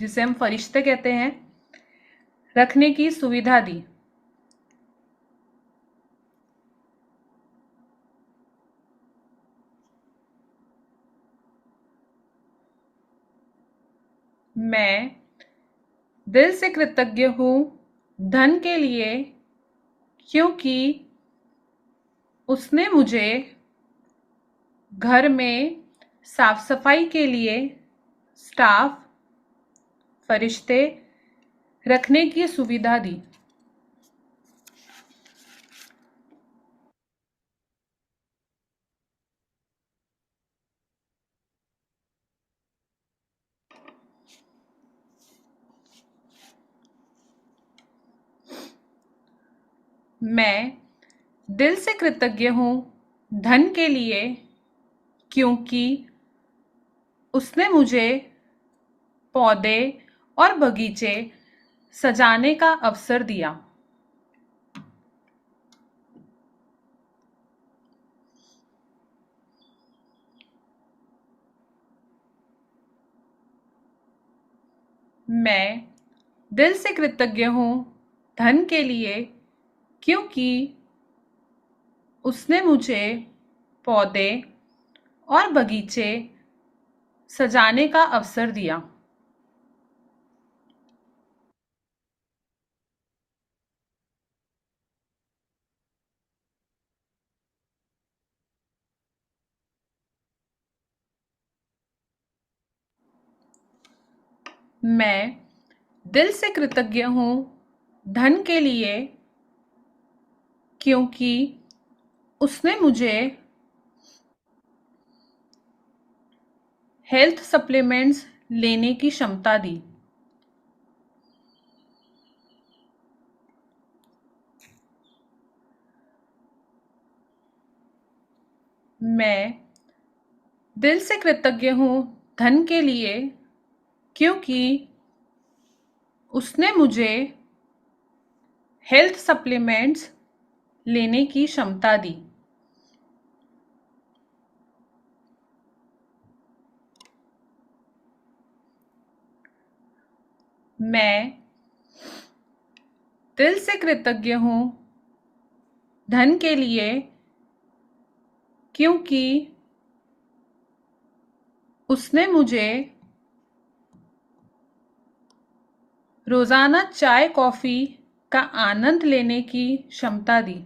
जिसे हम फरिश्ते कहते हैं, रखने की सुविधा दी। मैं दिल से कृतज्ञ हूँ धन के लिए, क्योंकि उसने मुझे घर में साफ सफाई के लिए स्टाफ, फरिश्ते रखने की सुविधा दी। मैं दिल से कृतज्ञ हूँ धन के लिए, क्योंकि उसने मुझे पौधे और बगीचे सजाने का अवसर दिया। मैं दिल से कृतज्ञ हूँ धन के लिए, क्योंकि उसने मुझे पौधे और बगीचे सजाने का अवसर दिया। मैं दिल से कृतज्ञ हूँ धन के लिए, क्योंकि उसने मुझे हेल्थ सप्लीमेंट्स लेने की क्षमता दी। मैं दिल से कृतज्ञ हूँ धन के लिए, क्योंकि उसने मुझे हेल्थ सप्लीमेंट्स लेने की क्षमता दी। मैं दिल से कृतज्ञ हूँ धन के लिए, क्योंकि उसने मुझे रोज़ाना चाय कॉफ़ी का आनंद लेने की क्षमता दी।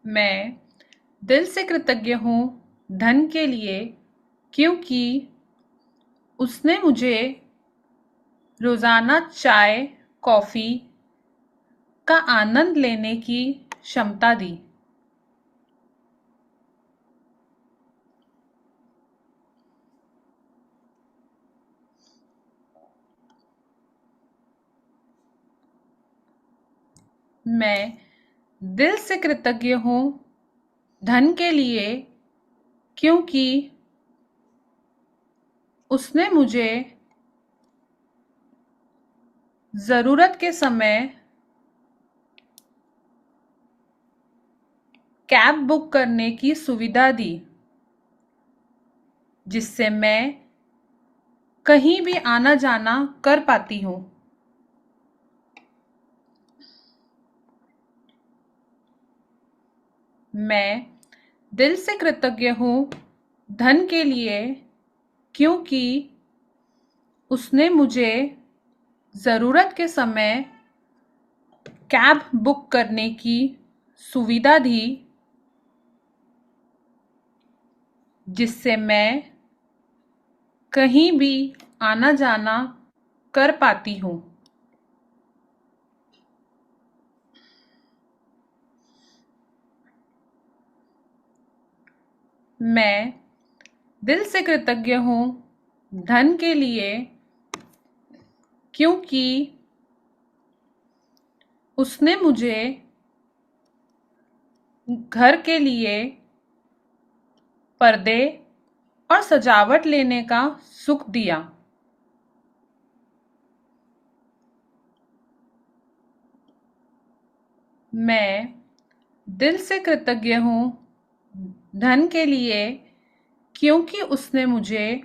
मैं दिल से कृतज्ञ हूँ धन के लिए, क्योंकि उसने मुझे रोज़ाना चाय कॉफ़ी का आनंद लेने की क्षमता दी। मैं दिल से कृतज्ञ हूँ धन के लिए, क्योंकि उसने मुझे ज़रूरत के समय कैब बुक करने की सुविधा दी। जिससे मैं कहीं भी आना जाना कर पाती हूँ। मैं दिल से कृतज्ञ हूँ धन के लिए, क्योंकि उसने मुझे ज़रूरत के समय कैब बुक करने की सुविधा दी, जिससे मैं कहीं भी आना जाना कर पाती हूँ। मैं दिल से कृतज्ञ हूँ धन के लिए, क्योंकि उसने मुझे घर के लिए पर्दे और सजावट लेने का सुख दिया। मैं दिल से कृतज्ञ हूँ धन के लिए, क्योंकि उसने मुझे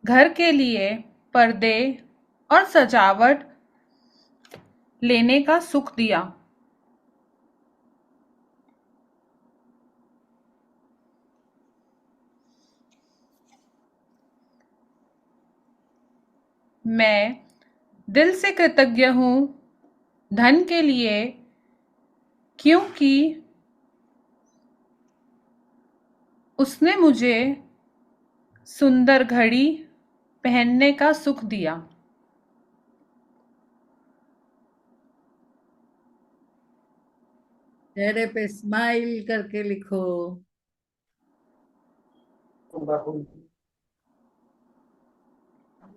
घर के लिए पर्दे और सजावट लेने का सुख दिया। मैं दिल से कृतज्ञ हूँ धन के लिए, क्योंकि उसने मुझे सुंदर घड़ी पहनने का सुख दिया। चेहरे पे स्माइल करके लिखो।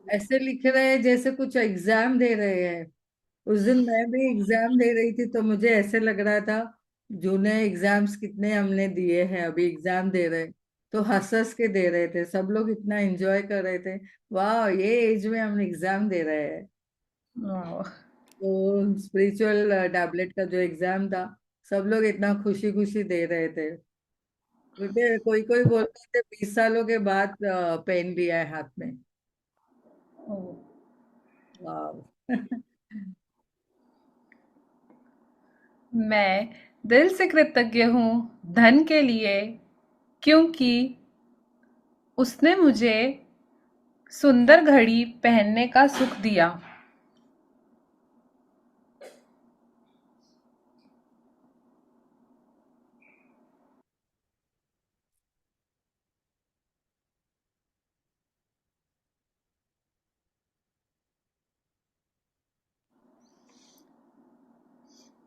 ऐसे लिख रहे हैं जैसे कुछ एग्जाम दे रहे हैं। उस दिन मैं भी एग्जाम दे रही थी तो मुझे ऐसे लग रहा था, जूने एग्जाम्स कितने हमने दिए हैं, अभी एग्जाम दे रहे, तो हंस हंस के दे रहे थे, सब लोग इतना एंजॉय कर रहे थे। वाह, ये एज में हम एग्जाम दे रहे हैं। वाह। तो स्पिरिचुअल टैबलेट का जो एग्जाम था, सब लोग इतना खुशी खुशी दे रहे थे। मुझे कोई कोई बोलते थे 20 सालों के बाद पेन लिया है हाथ में। वाह। मैं दिल से कृतज्ञ हूँ धन के लिए, क्योंकि उसने मुझे सुंदर घड़ी पहनने का सुख दिया।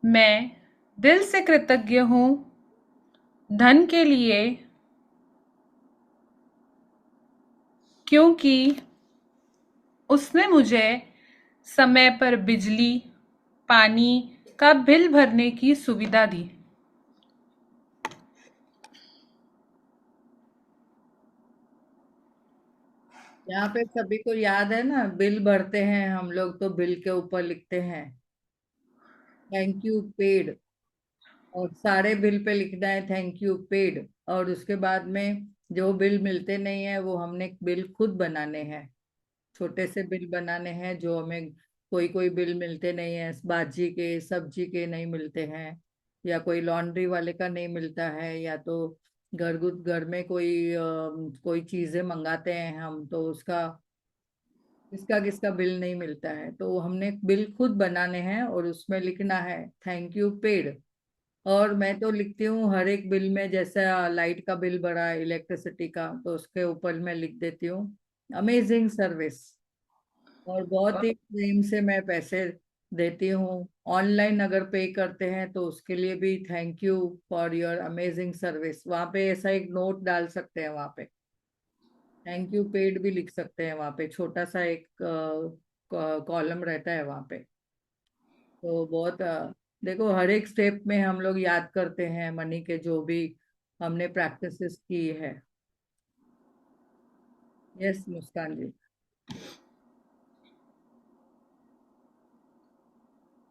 मैं दिल से कृतज्ञ हूँ धन के लिए, क्योंकि उसने मुझे समय पर बिजली, पानी का बिल भरने की सुविधा दी। यहाँ पे सभी को याद है ना, बिल भरते हैं हम लोग तो बिल के ऊपर लिखते हैं थैंक यू पेड, और सारे बिल पे लिखना है थैंक यू पेड। और उसके बाद में जो बिल मिलते नहीं है वो हमने बिल खुद बनाने हैं। छोटे से बिल बनाने हैं जो हमें, कोई कोई बिल मिलते नहीं है, बाजी के सब्जी के नहीं मिलते हैं, या कोई लॉन्ड्री वाले का नहीं मिलता है, या तो घर में कोई चीजें मंगाते हैं हम तो उसका किसका किसका बिल नहीं मिलता है, तो हमने बिल खुद बनाने हैं और उसमें लिखना है थैंक यू पेड। और मैं तो लिखती हूँ हर एक बिल में, जैसा लाइट का बिल भरा, इलेक्ट्रिसिटी का, तो उसके ऊपर मैं लिख देती हूँ अमेजिंग सर्विस। और बहुत ही प्रेम से मैं पैसे देती हूँ। ऑनलाइन अगर पे करते हैं तो उसके लिए भी thank you for your amazing service, वहां पे ऐसा एक नोट डाल सकते हैं, वहां पे थैंक यू पेड भी लिख सकते हैं, वहां पे छोटा सा एक कॉलम रहता है वहां पे। तो बहुत देखो, हर एक स्टेप में हम लोग याद करते हैं मनी के जो भी हमने प्रैक्टिसेस की है। यस मुस्कान जी।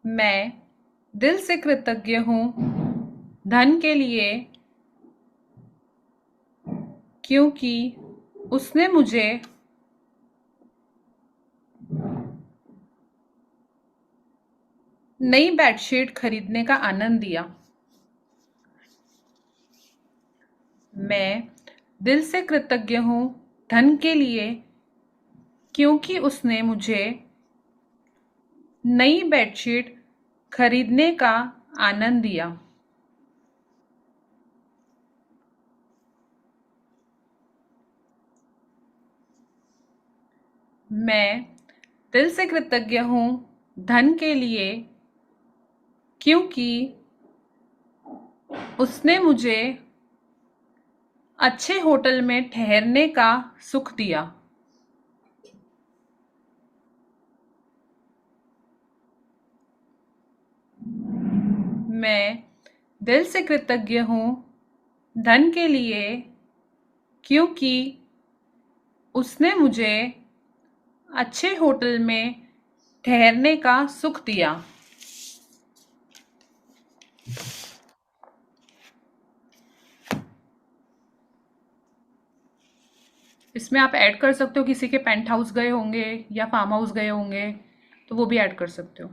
मैं दिल से कृतज्ञ हूँ धन के लिए, क्योंकि उसने मुझे नई बेडशीट खरीदने का आनंद दिया। मैं दिल से कृतज्ञ हूँ धन के लिए, क्योंकि उसने मुझे नई बेडशीट खरीदने का आनंद दिया। मैं दिल से कृतज्ञ हूँ धन के लिए, क्योंकि उसने मुझे अच्छे होटल में ठहरने का सुख दिया। मैं दिल से कृतज्ञ हूँ धन के लिए, क्योंकि उसने मुझे अच्छे होटल में ठहरने का सुख दिया। इसमें आप ऐड कर सकते हो, किसी के पेंट हाउस गए होंगे या फार्म हाउस गए होंगे तो वो भी ऐड कर सकते हो।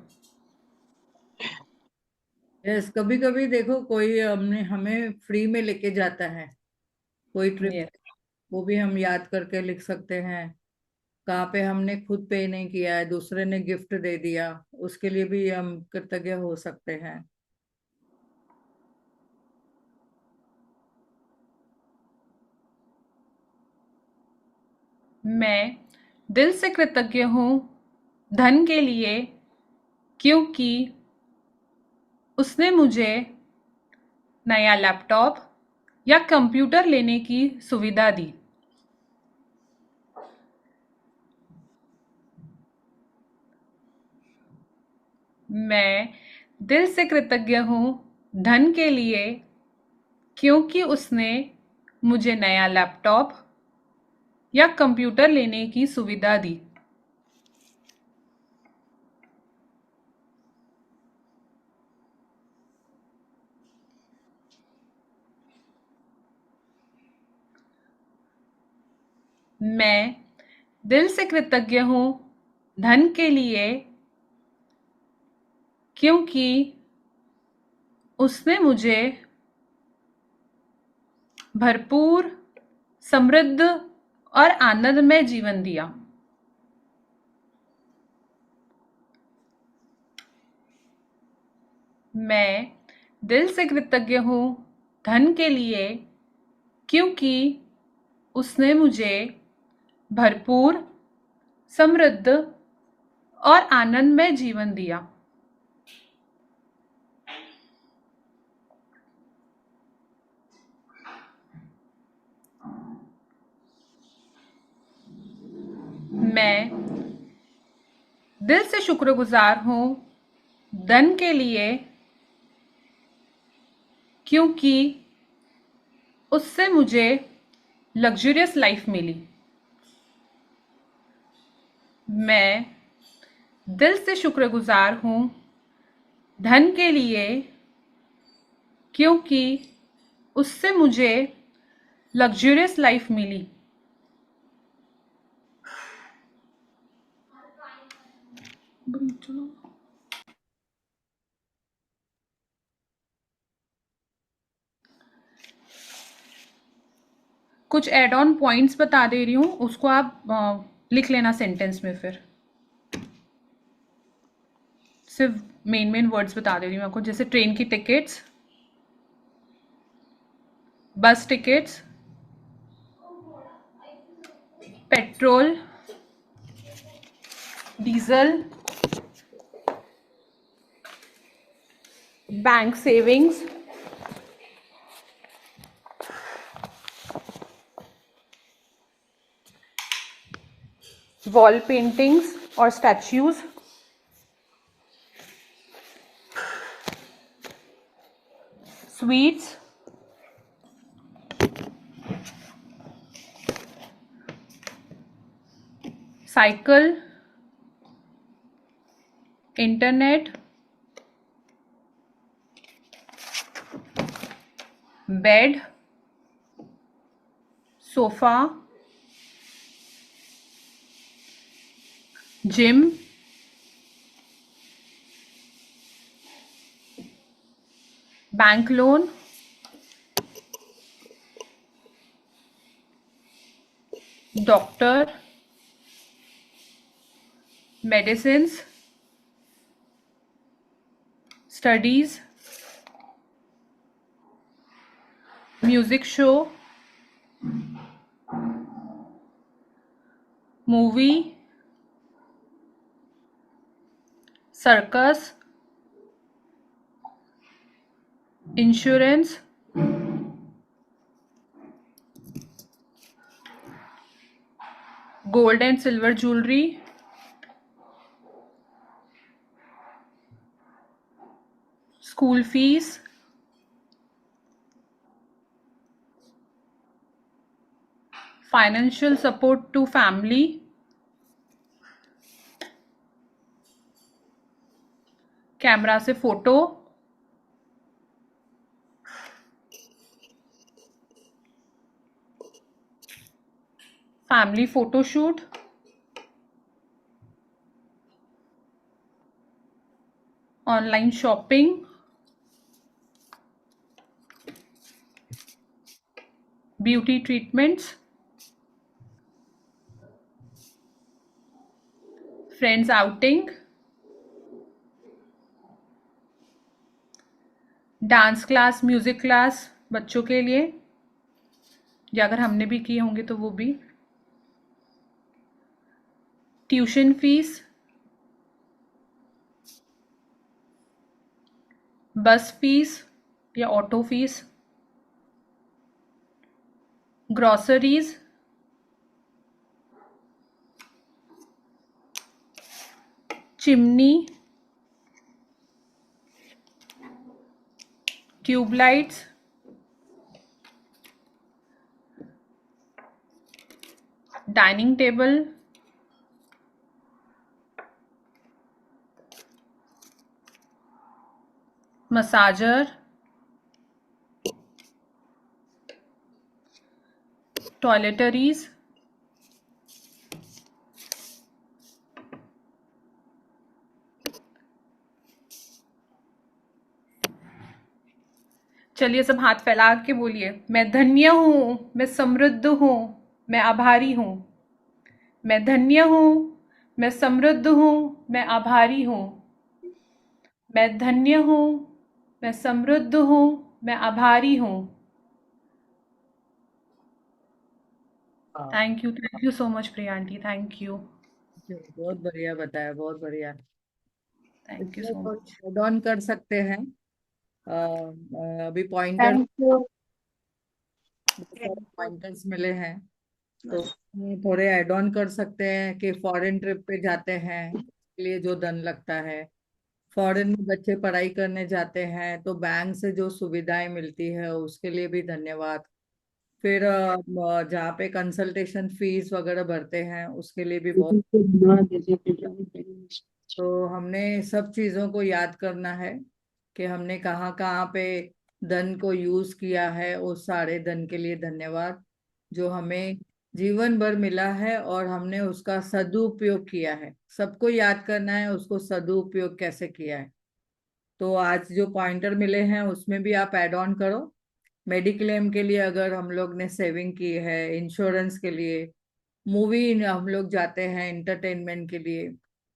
यस, कभी कभी देखो कोई हमने हमें फ्री में लेके जाता है कोई ट्रिप, यस, वो भी हम याद करके लिख सकते हैं। कहाँ पे हमने खुद पे नहीं किया है, दूसरे ने गिफ्ट दे दिया, उसके लिए भी हम कृतज्ञ हो सकते हैं। मैं दिल से कृतज्ञ हूँ धन के लिए, क्योंकि उसने मुझे नया लैपटॉप या कंप्यूटर लेने की सुविधा दी। मैं दिल से कृतज्ञ हूँ धन के लिए, क्योंकि उसने मुझे नया लैपटॉप या कंप्यूटर लेने की सुविधा दी। मैं दिल से कृतज्ञ हूँ धन के लिए, क्योंकि उसने मुझे भरपूर, समृद्ध और आनंदमय जीवन दिया। मैं दिल से कृतज्ञ हूँ धन के लिए, क्योंकि उसने मुझे भरपूर, समृद्ध और आनंदमय जीवन दिया। मैं दिल से शुक्रगुजार हूँ धन के लिए, क्योंकि उससे मुझे लग्जरियस लाइफ मिली। मैं दिल से शुक्रगुजार हूँ धन के लिए, क्योंकि उससे मुझे लग्जरियस लाइफ मिली। कुछ एड ऑन पॉइंट्स बता दे रही हूँ, उसको आप लिख लेना सेंटेंस में। फिर सिर्फ मेन वर्ड्स बता दे रही हूँ आपको, जैसे ट्रेन की tickets, bus tickets, petrol, diesel, bank savings, wall paintings और statues, sweets, cycle, internet, bed, sofa, gym, bank loan, doctor, medicines, studies, music show, movie, circus, insurance, gold and silver jewellery, school fees, financial support to family, camera से photo, family photoshoot, online shopping, beauty treatments, friends outing, dance class, music class बच्चों के लिए, या अगर हमने भी किए होंगे तो वो भी, ट्यूशन फीस, बस फीस या auto fees, groceries, chimney, tubelights, dining table, massager, toiletries, चलिए सब हाथ फैला के बोलिए, मैं धन्य हूँ, मैं समृद्ध हूँ, मैं आभारी हूँ। मैं धन्य हूँ, मैं समृद्ध हूँ, मैं आभारी हूँ। मैं धन्य हूँ, मैं समृद्ध हूँ, मैं आभारी हूँ। हाँ, thank you so much Priya aunty, thank you, बहुत बढ़िया बताया, बहुत बढ़िया। थैंक यू इसमें सो कुछ मच। ऐड ऑन कर सकते हैं। अभी पॉइंटर, थैंक यू। बहुत सारे पॉइंटर्स मिले हैं, तो उसमें थोड़े ऐड ऑन कर सकते हैं कि फॉरेन ट्रिप पे जाते हैं, इसके लिए जो धन लगता है, फॉरेन में बच्चे पढ़ाई करने जाते हैं तो बैंक से जो सुविधाएं मिलती है उसके लिए भी धन्यवाद। फिर जहाँ पे कंसल्टेशन फीस वगैरह भरते हैं उसके लिए भी बहुत। तो हमने सब चीजों को याद करना है कि हमने कहाँ कहाँ पे धन को यूज किया है, उस सारे धन के लिए धन्यवाद जो हमें जीवन भर मिला है और हमने उसका सदुपयोग किया है। सबको याद करना है उसको सदुपयोग कैसे किया है। तो आज जो पॉइंटर मिले हैं उसमें भी आप ऐड ऑन करो। मेडिक्लेम के लिए अगर हम लोग ने सेविंग की है, इंश्योरेंस के लिए, मूवी हम लोग जाते हैं एंटरटेनमेंट के लिए,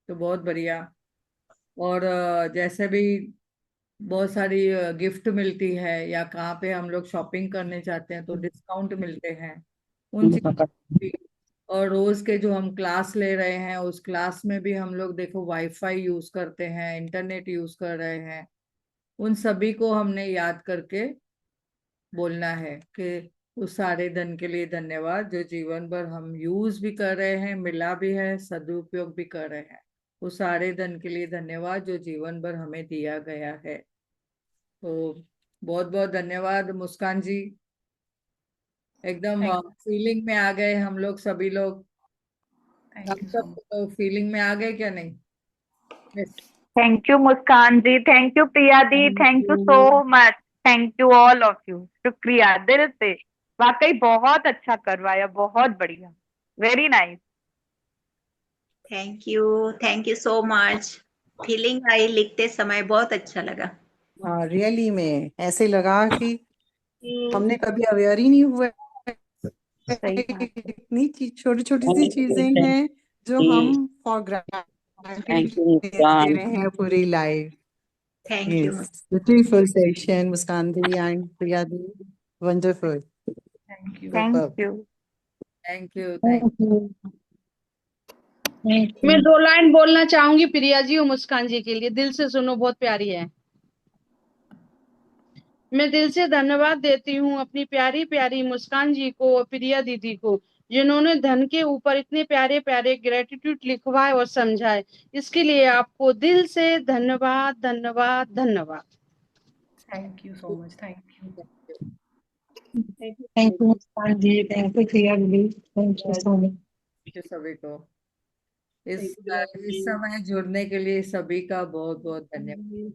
तो बहुत बढ़िया। और जैसे भी बहुत सारी गिफ्ट मिलती है या कहाँ पे हम लोग शॉपिंग करने जाते हैं तो डिस्काउंट मिलते हैं उन चीजों भी। और रोज के जो हम क्लास ले रहे हैं उस क्लास में भी हम लोग देखो वाईफाई यूज करते हैं, इंटरनेट यूज कर रहे हैं, उन सभी को हमने याद करके बोलना है कि उस सारे धन के लिए धन्यवाद जो जीवन भर हम यूज भी कर रहे हैं, मिला भी है, सदुपयोग भी कर रहे हैं। उस सारे धन के लिए धन्यवाद जो जीवन भर हमें दिया गया है। तो बहुत बहुत धन्यवाद मुस्कान जी। एकदम थैंक फीलिंग में आ गए हम लोग सभी लोग। आप यू सो मच। सब फीलिंग में आ गए क्या नहीं? Yes. Thank you Muskan ji, thank you Priya di, thank thank you so you. Much. Thank you all of you, शुक्रिया दिल से। वाकई बहुत अच्छा करवाया, बहुत बढ़िया, very nice. Thank you so much. Feeling आई लिखते समय, बहुत अच्छा लगा। हाँ, रियली में ऐसे लगा कि हमने कभी अवेयर ही नहीं हुए। सही बात है। इतनी छोटी छोटी सी चीजें हैं जो हम फॉर ग्रांटेड थैंक यू लेते मुस्कान। रहे हैं पूरी life. Thank you. Yes, beautiful section, Muskan Di and Priya Di. Wonderful, thank you. Thank superb. You. Thank you, thank मैं 2 लाइन बोलना चाहूंगी प्रिया जी और मुस्कान जी के लिए। दिल से सुनो, बहुत प्यारी है। मैं दिल से धन्यवाद देती हूँ अपनी प्यारी प्यारी मुस्कान जी को और प्रिया दीदी को, जिन्होंने धन के ऊपर इतने प्यारे प्यारे ग्रेटिट्यूड लिखवाए और समझाए। इसके लिए आपको दिल से धन्यवाद, धन्यवाद, धन्यवाद। Thank you so much. Thank you. Thank you Muskan ji, thank you Priya ji, thank you so much. You सभी को इस समय जुड़ने के लिए सभी का बहुत बहुत धन्यवाद।